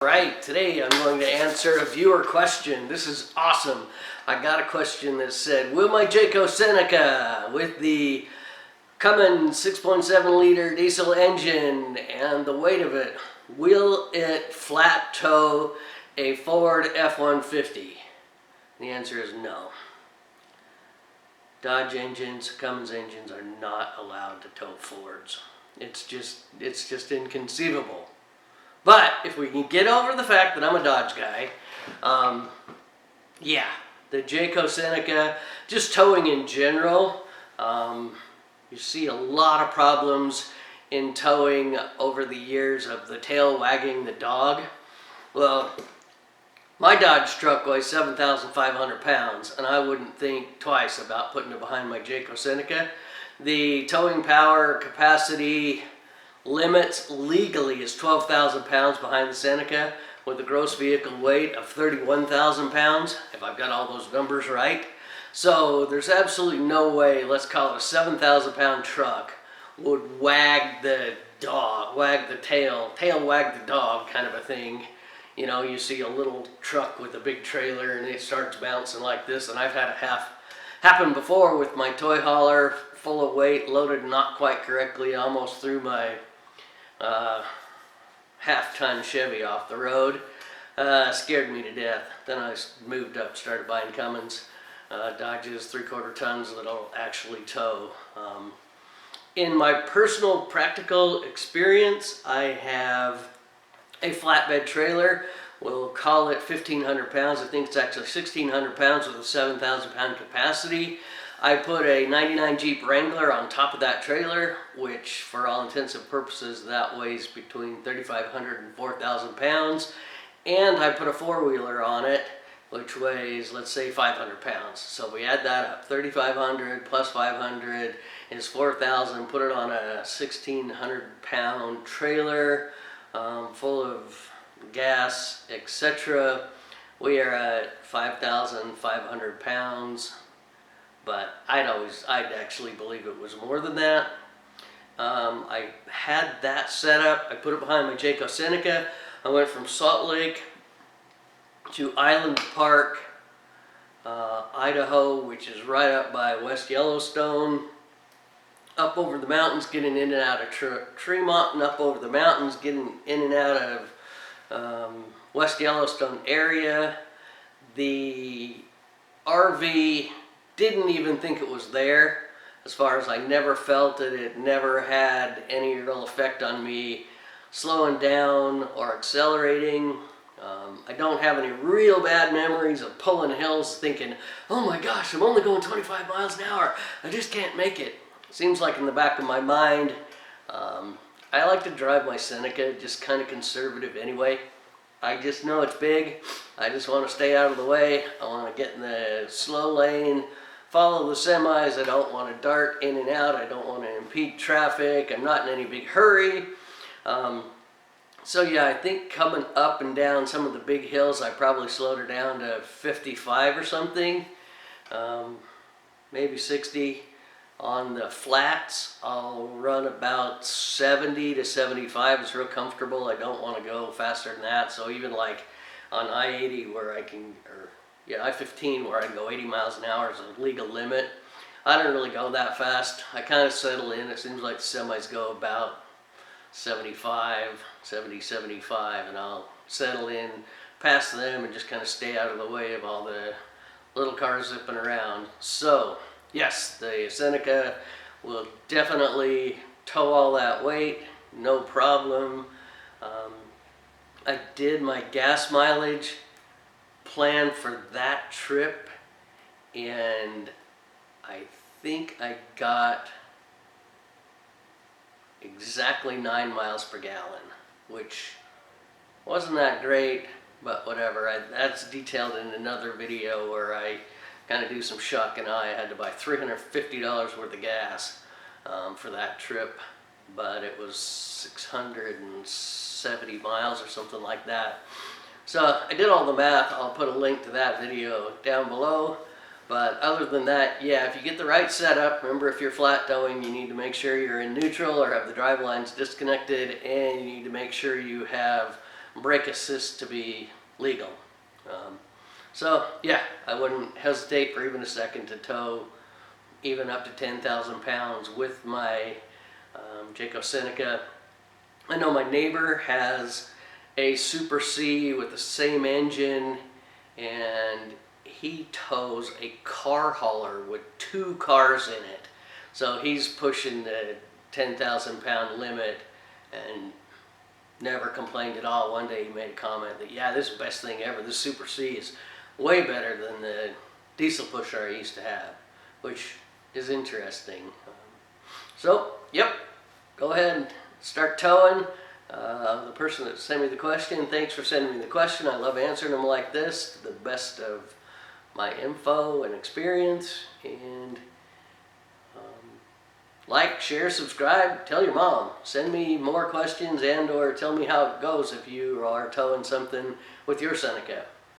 Right, today I'm going to answer a viewer question. This is awesome. I got a question that said, will my Jayco Seneca with the Cummins 6.7 liter diesel engine and the weight of it, will it flat tow a Ford F150? The answer is no. Dodge engines, Cummins engines are not allowed to tow Fords. It's just inconceivable. But if we can get over the fact that I'm a Dodge guy, yeah, the Jayco Seneca, just towing in general, you see a lot of problems in towing over the years of the tail wagging the dog. Well, my Dodge truck weighs 7,500 pounds, and I wouldn't think twice about putting it behind my Jayco Seneca. The towing power capacity limits legally is 12,000 pounds behind the Seneca with a gross vehicle weight of 31,000 pounds, if I've got all those numbers right. So there's absolutely no way, let's call it a 7,000 pound truck, would wag the dog, wag the tail wag the dog kind of a thing. You know, you see a little truck with a big trailer and it starts bouncing like this, and I've had it happen before with my toy hauler full of weight, loaded not quite correctly, almost threw my half-ton Chevy off the road. Scared me to death. Then I moved up, started buying Cummins Dodges 3/4 tons that'll actually tow. In my personal practical experience, I have a flatbed trailer. We'll call it 1,500 pounds. I think it's actually 1,600 pounds with a 7,000 pound capacity. I put a 99 Jeep Wrangler on top of that trailer, which for all intents and purposes, that weighs between 3,500 and 4,000 pounds. And I put a four-wheeler on it, which weighs, let's say, 500 pounds. So we add that up. 3,500 plus 500 is 4,000. Put it on a 1,600 pound trailer full of gas, etc. We are at 5,500 pounds. But I'd actually believe it was more than that. I had that set up. I put it behind my Jayco Seneca. I went from Salt Lake to Island Park, Idaho, which is right up by West Yellowstone. Up over the mountains, getting in and out of Tremont, and up over the mountains, getting in and out of West Yellowstone area. The RV didn't even think it was there. As far as I never felt it, it never had any real effect on me slowing down or accelerating. I don't have any real bad memories of pulling hills thinking, oh my gosh, I'm only going 25 miles an hour. I just can't make it. Seems like in the back of my mind, I like to drive my Seneca, just kind of conservative anyway. I just know it's big. I just want to stay out of the way. I want to get in the slow lane, follow the semis. I don't want to dart in and out. I don't want to impede traffic. I'm not in any big hurry. So yeah, I think coming up and down some of the big hills, I probably slowed her down to 55 or something, maybe 60. On the flats, I'll run about 70 to 75. It's real comfortable. I don't want to go faster than that. So even like on I-80 where I can, I-15 where I can go 80 miles an hour is a legal limit. I don't really go that fast. I kind of settle in. It seems like the semis go about 75, 70, 75, and I'll settle in past them and just kind of stay out of the way of all the little cars zipping around. So yes, the Seneca will definitely tow all that weight, no problem. I did my gas mileage plan for that trip, and I think I got exactly 9 miles per gallon, which wasn't that great, but whatever. That's detailed in another video where I kind of do some shuck and I had to buy $350 worth of gas for that trip, but it was 670 miles or something like that. So I did all the math. I'll put a link to that video down below. But other than that, yeah, if you get the right setup, remember if you're flat towing, you need to make sure you're in neutral or have the drive lines disconnected, and you need to make sure you have brake assist to be legal. So yeah, I wouldn't hesitate for even a second to tow even up to 10,000 pounds with my Jayco Seneca. I know my neighbor has a Super C with the same engine, and he tows a car hauler with 2 cars in it. So he's pushing the 10,000 pound limit and never complained at all. One day he made a comment that, yeah, this is the best thing ever. This Super C is way better than the diesel pusher I used to have, which is interesting. So, yep, go ahead and start towing. The person that sent me the question, thanks for sending me the question. I love answering them like this, to the best of my info and experience. And like, share, subscribe, tell your mom. Send me more questions and or tell me how it goes if you are towing something with your Seneca.